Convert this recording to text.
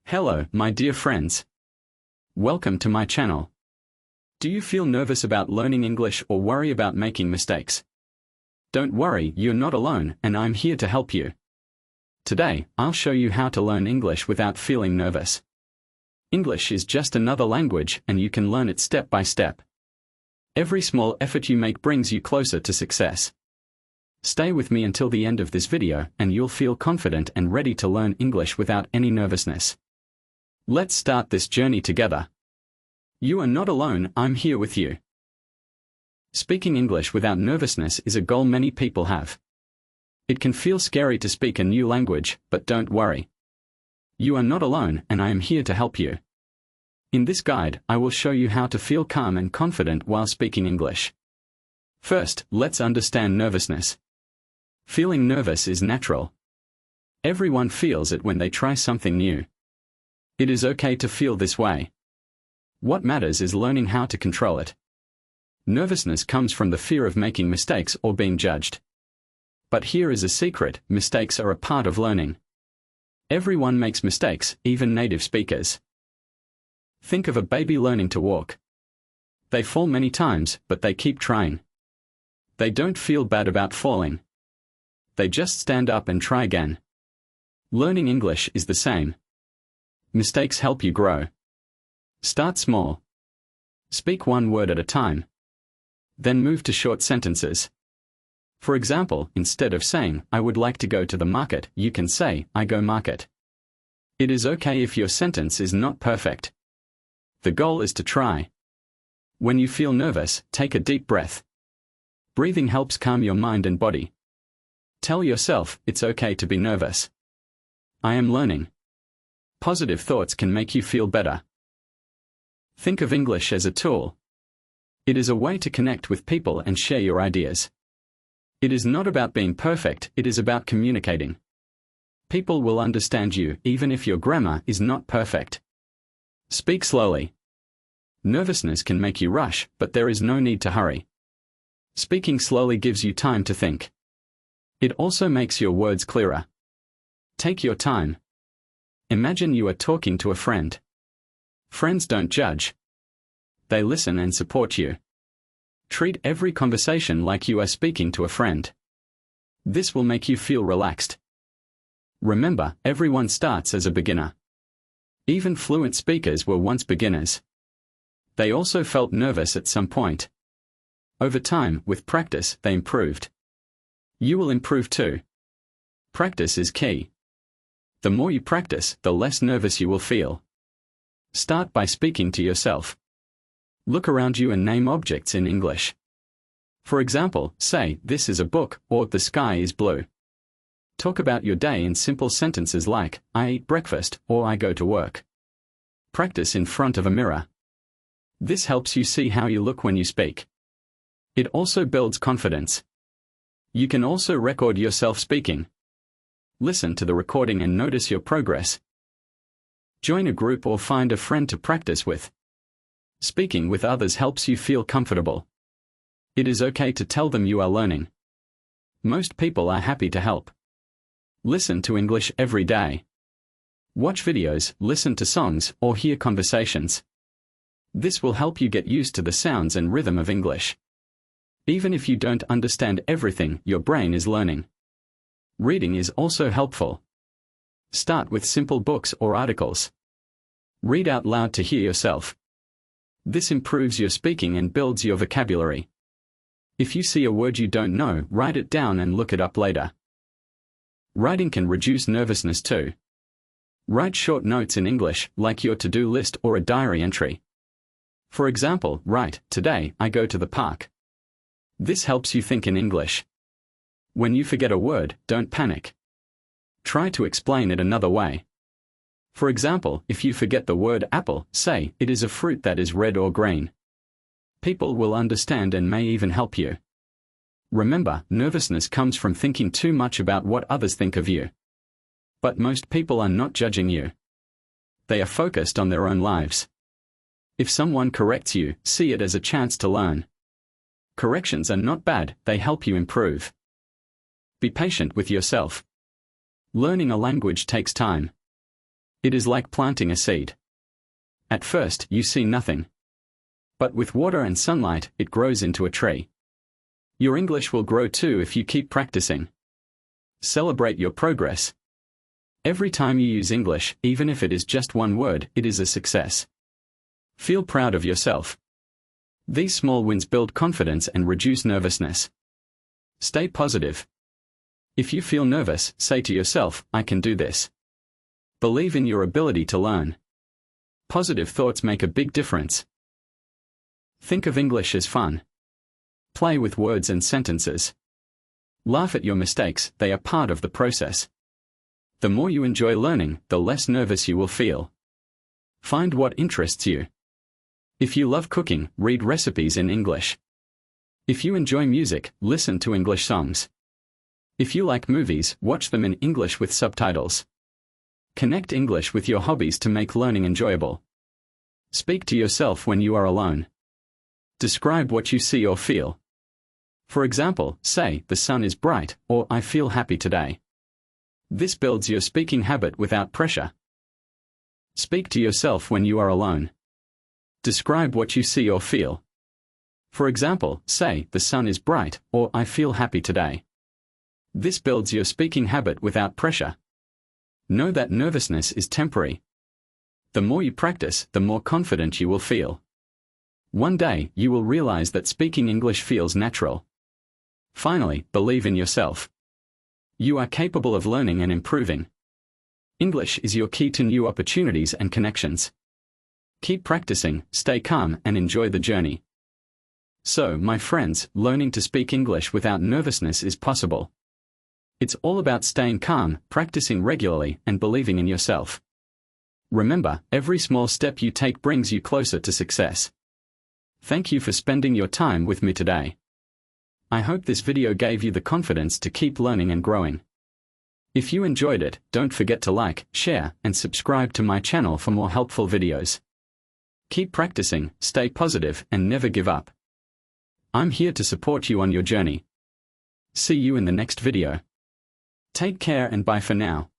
Hello, my dear friends. Welcome to my channel. Do you feel nervous about learning English or worry about making mistakes? Don't worry, you're not alone, and I'm here to help you. Today, I'll show you how to learn English without feeling nervous. English is just another language, and you can learn it step by step. Every small effort you make brings you closer to success. Stay with me until the end of this video, and you'll feel confident and ready to learn English without any nervousness. Let's start this journey together. You are not alone, I'm here with you. Speaking English without nervousness is a goal many people have. It can feel scary to speak a new language, but don't worry. You are not alone, and I am here to help you. In this guide, I will show you how to feel calm and confident while speaking English. First, let's understand nervousness. Feeling nervous is natural. Everyone feels it when they try something new. It is okay to feel this way. What matters is learning how to control it. Nervousness comes from the fear of making mistakes or being judged. But here is a secret: mistakes are a part of learning. Everyone makes mistakes, even native speakers. Think of a baby learning to walk. They fall many times, but they keep trying. They don't feel bad about falling. They just stand up and try again. Learning English is the same. Mistakes help you grow. Start small. Speak one word at a time. Then move to short sentences. For example, instead of saying, "I would like to go to the market," you can say, "I go market." It is okay if your sentence is not perfect. The goal is to try. When you feel nervous, take a deep breath. Breathing helps calm your mind and body. Tell yourself, it's okay to be nervous. I am learning. Positive thoughts can make you feel better. Think of English as a tool. It is a way to connect with people and share your ideas. It is not about being perfect, it is about communicating. People will understand you, even if your grammar is not perfect. Speak slowly. Nervousness can make you rush, but there is no need to hurry. Speaking slowly gives you time to think. It also makes your words clearer. Take your time. Imagine you are talking to a friend. Friends don't judge. They listen and support you. Treat every conversation like you are speaking to a friend. This will make you feel relaxed. Remember, everyone starts as a beginner. Even fluent speakers were once beginners. They also felt nervous at some point. Over time, with practice, they improved. You will improve too. Practice is key. The more you practice, the less nervous you will feel. Start by speaking to yourself. Look around you and name objects in English. For example, say, "This is a book," or "The sky is blue." Talk about your day in simple sentences like, "I eat breakfast," or "I go to work." Practice in front of a mirror. This helps you see how you look when you speak. It also builds confidence. You can also record yourself speaking. Listen to the recording and notice your progress. Join a group or find a friend to practice with. Speaking with others helps you feel comfortable. It is okay to tell them you are learning. Most people are happy to help. Listen to English every day. Watch videos, listen to songs, or hear conversations. This will help you get used to the sounds and rhythm of English. Even if you don't understand everything, your brain is learning. Reading is also helpful. Start with simple books or articles. Read out loud to hear yourself. This improves your speaking and builds your vocabulary. If you see a word you don't know, write it down and look it up later. Writing can reduce nervousness too. Write short notes in English, like your to-do list or a diary entry. For example, write, "Today, I go to the park." This helps you think in English. When you forget a word, don't panic. Try to explain it another way. For example, if you forget the word apple, say, "It is a fruit that is red or green." People will understand and may even help you. Remember, nervousness comes from thinking too much about what others think of you. But most people are not judging you. They are focused on their own lives. If someone corrects you, see it as a chance to learn. Corrections are not bad, they help you improve. Be patient with yourself. Learning a language takes time. It is like planting a seed. At first, you see nothing. But with water and sunlight, it grows into a tree. Your English will grow too if you keep practicing. Celebrate your progress. Every time you use English, even if it is just one word, it is a success. Feel proud of yourself. These small wins build confidence and reduce nervousness. Stay positive. If you feel nervous, say to yourself, I can do this. Believe in your ability to learn. Positive thoughts make a big difference. Think of English as fun. Play with words and sentences. Laugh at your mistakes, they are part of the process. The more you enjoy learning, the less nervous you will feel. Find what interests you. If you love cooking, read recipes in English. If you enjoy music, listen to English songs. If you like movies, watch them in English with subtitles. Connect English with your hobbies to make learning enjoyable. Speak to yourself when you are alone. Describe what you see or feel. For example, say, the sun is bright, or I feel happy today. This builds your speaking habit without pressure. Speak to yourself when you are alone. Describe what you see or feel. For example, say, the sun is bright, or I feel happy today. This builds your speaking habit without pressure. Know that nervousness is temporary. The more you practice, the more confident you will feel. One day, you will realize that speaking English feels natural. Finally, believe in yourself. You are capable of learning and improving. English is your key to new opportunities and connections. Keep practicing, stay calm, and enjoy the journey. So, my friends, learning to speak English without nervousness is possible. It's all about staying calm, practicing regularly, and believing in yourself. Remember, every small step you take brings you closer to success. Thank you for spending your time with me today. I hope this video gave you the confidence to keep learning and growing. If you enjoyed it, don't forget to like, share, and subscribe to my channel for more helpful videos. Keep practicing, stay positive, and never give up. I'm here to support you on your journey. See you in the next video. Take care and bye for now.